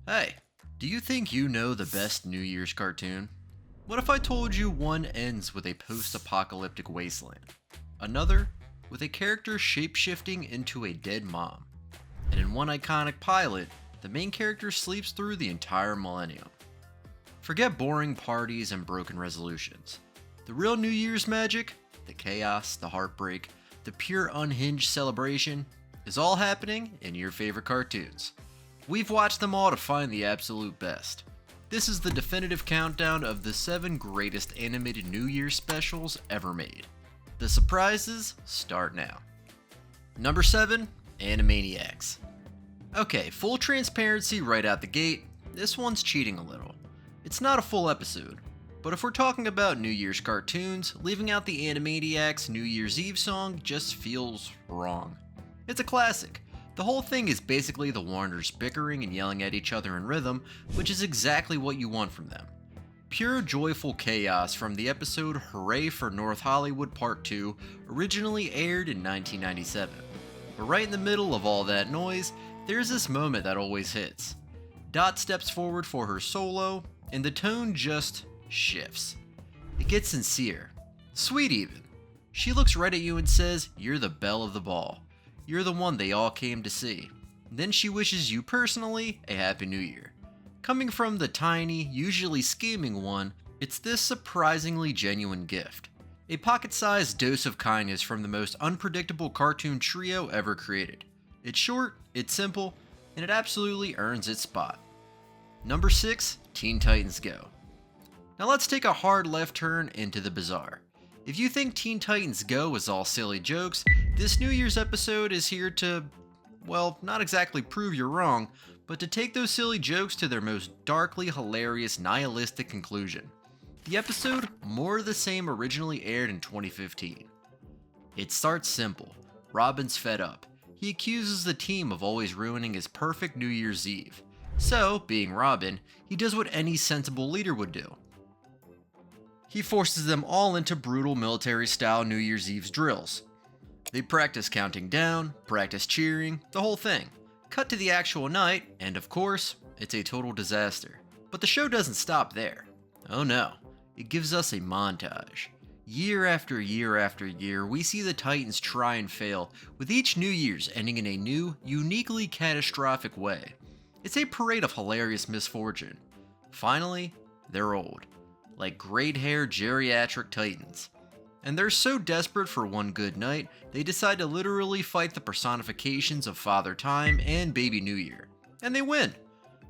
Hey, do you think you know the best New Year's cartoon? What if I told you one ends with a post apocalyptic wasteland, another with a character shapeshifting into a dead mom, and in one iconic pilot, the main character sleeps through the entire millennium? Forget boring parties and broken resolutions. The real New Year's magic, the chaos, the heartbreak, the pure unhinged celebration, is all happening in your favorite cartoons. We've watched them all to find the absolute best. This is the definitive countdown of the 7 greatest animated New Year's specials ever made. The surprises start now. Number 7, Animaniacs. Okay, full transparency right out the gate, this one's cheating a little. It's not a full episode, but if we're talking about New Year's cartoons, leaving out the Animaniacs New Year's Eve song just feels wrong. It's a classic. The whole thing is basically the Warners bickering and yelling at each other in rhythm, which is exactly what you want from them. Pure joyful chaos from the episode Hooray for North Hollywood Part 2, originally aired in 1997. But right in the middle of all that noise, there's this moment that always hits. Dot steps forward for her solo, and the tone just shifts. It gets sincere, sweet even. She looks right at you and says, "You're the belle of the ball. You're the one they all came to see." Then she wishes you personally a Happy New Year. Coming from the tiny, usually scheming one, it's this surprisingly genuine gift. A pocket-sized dose of kindness from the most unpredictable cartoon trio ever created. It's short, it's simple, and it absolutely earns its spot. Number 6, Teen Titans Go. Now let's take a hard left turn into the bizarre. If you think Teen Titans Go is all silly jokes, this New Year's episode is here to, well, not exactly prove you're wrong, but to take those silly jokes to their most darkly hilarious nihilistic conclusion. The episode More of the Same originally aired in 2015. It starts simple. Robin's fed up. He accuses the team of always ruining his perfect New Year's Eve. So, being Robin, he does what any sensible leader would do. He forces them all into brutal military-style New Year's Eve drills. They practice counting down, practice cheering, the whole thing. Cut to the actual night, and of course, it's a total disaster. But the show doesn't stop there. Oh no, it gives us a montage. Year after year after year, we see the Titans try and fail, with each New Year's ending in a new, uniquely catastrophic way. It's a parade of hilarious misfortune. Finally, they're old. Like grayed-haired geriatric titans. And they're so desperate for one good night, they decide to literally fight the personifications of Father Time and Baby New Year. And they win.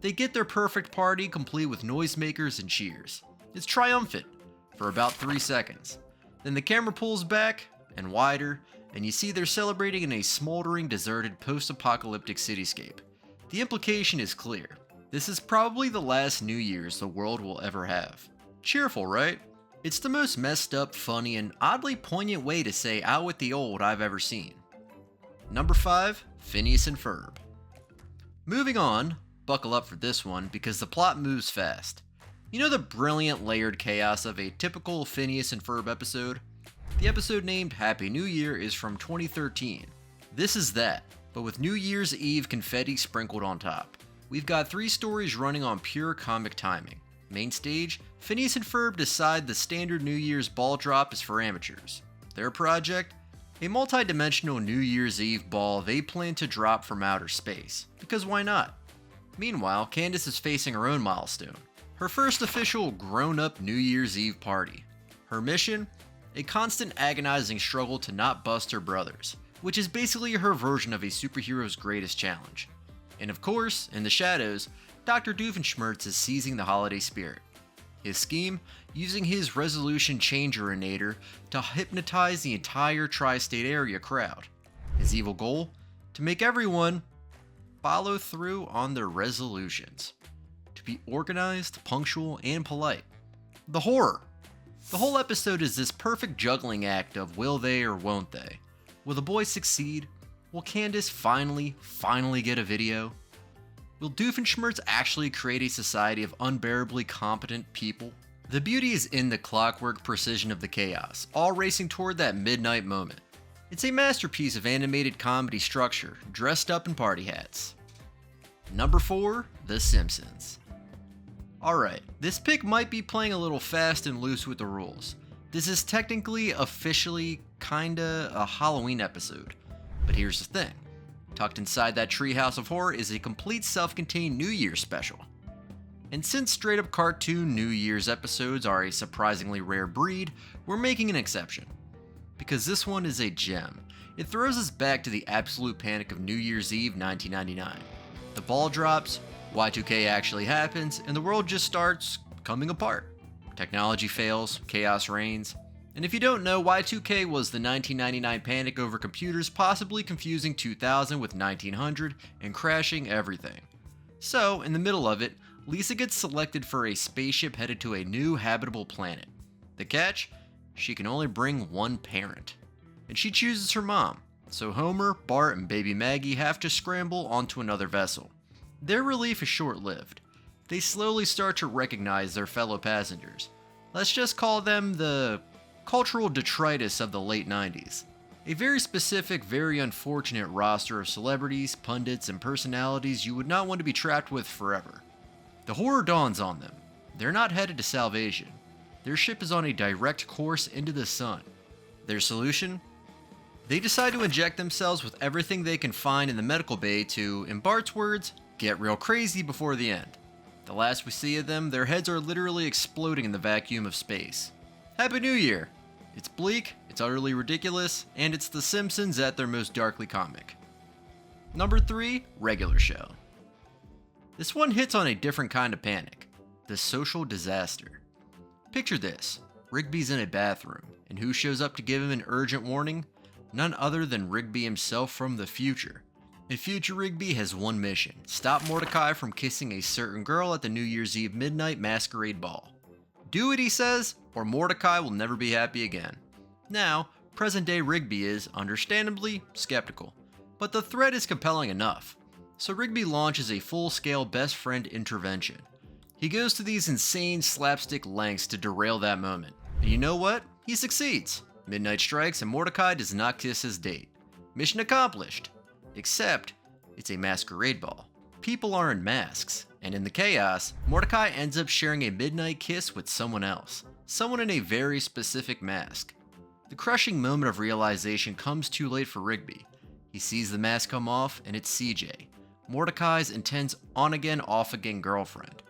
They get their perfect party complete with noisemakers and cheers. It's triumphant, for about 3 seconds. Then the camera pulls back, and wider, and you see they're celebrating in a smoldering, deserted, post-apocalyptic cityscape. The implication is clear. This is probably the last New Year's the world will ever have. Cheerful, right? It's the most messed up, funny, and oddly poignant way to say "out with the old" I've ever seen. Number 5, Phineas and Ferb. Moving on, buckle up for this one because the plot moves fast. You know the brilliant layered chaos of a typical Phineas and Ferb episode? The episode named Happy New Year is from 2013. This is that, but with New Year's Eve confetti sprinkled on top. We've got 3 stories running on pure comic timing. Main stage, Phineas and Ferb decide the standard New Year's ball drop is for amateurs. Their project? A multi-dimensional New Year's Eve ball they plan to drop from outer space. Because why not? Meanwhile, Candace is facing her own milestone. Her first official grown-up New Year's Eve party. Her mission? A constant agonizing struggle to not bust her brothers, which is basically her version of a superhero's greatest challenge. And of course, in the shadows, Dr. Doofenshmirtz is seizing the holiday spirit. His scheme? Using his resolution changerinator to hypnotize the entire tri-state area crowd. His evil goal? To make everyone follow through on their resolutions. To be organized, punctual, and polite. The horror! The whole episode is this perfect juggling act of will they or won't they? Will the boys succeed? Will Candace finally get a video? Will Doofenshmirtz actually create a society of unbearably competent people? The beauty is in the clockwork precision of the chaos, all racing toward that midnight moment. It's a masterpiece of animated comedy structure, dressed up in party hats. Number 4, The Simpsons. Alright, this pick might be playing a little fast and loose with the rules. This is technically, officially, kinda a Halloween episode. But here's the thing. Tucked inside that treehouse of horror is a complete self-contained New Year's special. And since straight-up cartoon New Year's episodes are a surprisingly rare breed, we're making an exception. Because this one is a gem. It throws us back to the absolute panic of New Year's Eve 1999. The ball drops, Y2K actually happens, and the world just starts coming apart. Technology fails, chaos reigns. And if you don't know, Y2K was the 1999 panic over computers possibly confusing 2000 with 1900 and crashing everything. So, in the middle of it, Lisa gets selected for a spaceship headed to a new habitable planet. The catch? She can only bring one parent. And she chooses her mom, so Homer, Bart, and baby Maggie have to scramble onto another vessel. Their relief is short-lived. They slowly start to recognize their fellow passengers. Let's just call them the cultural detritus of the late 90s. A very specific, very unfortunate roster of celebrities, pundits, and personalities you would not want to be trapped with forever. The horror dawns on them. They're not headed to salvation. Their ship is on a direct course into the sun. Their solution? They decide to inject themselves with everything they can find in the medical bay to, in Bart's words, get real crazy before the end. The last we see of them, their heads are literally exploding in the vacuum of space. Happy New Year! It's bleak, it's utterly ridiculous, and it's The Simpsons at their most darkly comic. Number 3, Regular Show. This one hits on a different kind of panic. The social disaster. Picture this. Rigby's in a bathroom, and who shows up to give him an urgent warning? None other than Rigby himself from the future. And future Rigby has one mission. Stop Mordecai from kissing a certain girl at the New Year's Eve midnight masquerade ball. Do it, he says, or Mordecai will never be happy again. Now, present-day Rigby is, understandably, skeptical. But the threat is compelling enough. So Rigby launches a full-scale best friend intervention. He goes to these insane slapstick lengths to derail that moment. And you know what? He succeeds. Midnight strikes and Mordecai does not kiss his date. Mission accomplished. Except, it's a masquerade ball. People are in masks, and in the chaos, Mordecai ends up sharing a midnight kiss with someone else. Someone in a very specific mask. The crushing moment of realization comes too late for Rigby. He sees the mask come off, and it's CJ, Mordecai's intense on-again, off-again girlfriend.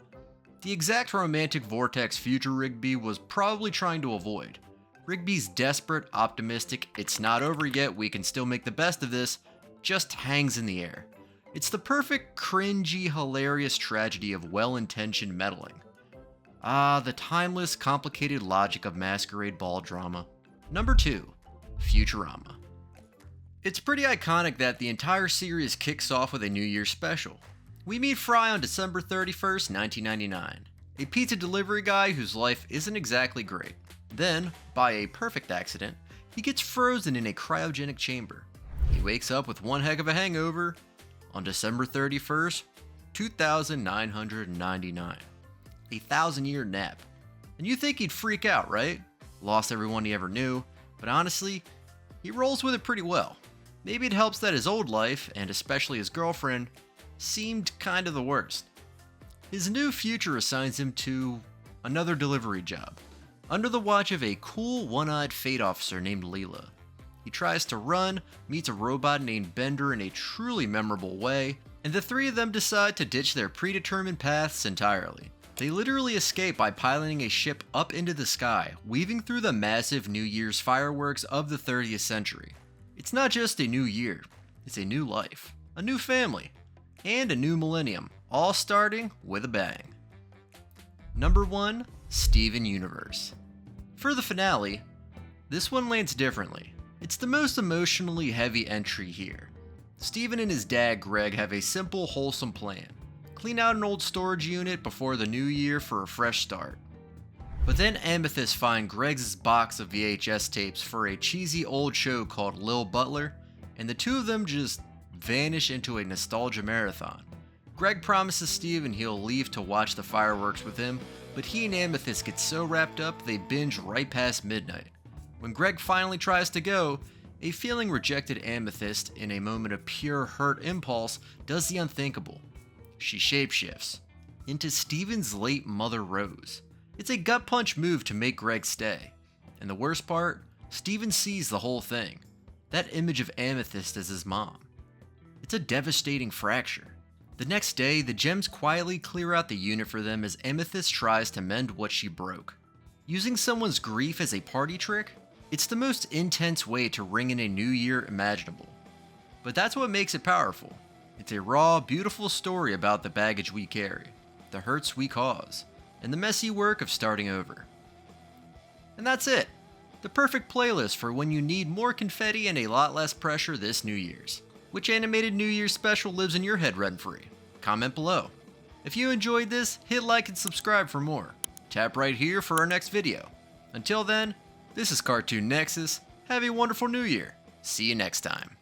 The exact romantic vortex future Rigby was probably trying to avoid. Rigby's desperate, optimistic, it's not over yet, we can still make the best of this, just hangs in the air. It's the perfect, cringy, hilarious tragedy of well-intentioned meddling. Ah, the timeless, complicated logic of masquerade ball drama. Number 2, Futurama. It's pretty iconic that the entire series kicks off with a New Year's special. We meet Fry on December 31st, 1999, a pizza delivery guy whose life isn't exactly great. Then, by a perfect accident, he gets frozen in a cryogenic chamber. He wakes up with one heck of a hangover on December 31st, 2999. A 1,000-year nap. And you think he'd freak out, right? Lost everyone he ever knew, but honestly, he rolls with it pretty well. Maybe it helps that his old life, and especially his girlfriend, seemed kind of the worst. His new future assigns him to another delivery job, under the watch of a cool one-eyed fate officer named Leela. He tries to run, meets a robot named Bender in a truly memorable way, and the three of them decide to ditch their predetermined paths entirely. They literally escape by piloting a ship up into the sky, weaving through the massive New Year's fireworks of the 30th century. It's not just a new year, it's a new life, a new family, and a new millennium, all starting with a bang. Number 1, Steven Universe. For the finale, this one lands differently. It's the most emotionally heavy entry here. Steven and his dad Greg have a simple, wholesome plan. Clean out an old storage unit before the new year for a fresh start. But then Amethyst finds Greg's box of VHS tapes for a cheesy old show called Lil Butler, and the two of them just vanish into a nostalgia marathon. Greg promises Steven he'll leave to watch the fireworks with him, but he and Amethyst get so wrapped up they binge right past midnight. When Greg finally tries to go, a feeling rejected Amethyst, in a moment of pure hurt impulse, does the unthinkable. she shapeshifts into Steven's late mother Rose. It's a gut punch move to make Greg stay. And the worst part, Steven sees the whole thing. That image of Amethyst as his mom. It's a devastating fracture. The next day, the gems quietly clear out the unit for them as Amethyst tries to mend what she broke. Using someone's grief as a party trick? It's the most intense way to ring in a new year imaginable. But that's what makes it powerful. It's a raw, beautiful story about the baggage we carry, the hurts we cause, and the messy work of starting over. And that's it. The perfect playlist for when you need more confetti and a lot less pressure this New Year's. Which animated New Year's special lives in your head rent-free? Comment below. If you enjoyed this, hit like and subscribe for more. Tap right here for our next video. Until then, this is Cartoon Nexus. Have a wonderful New Year. See you next time.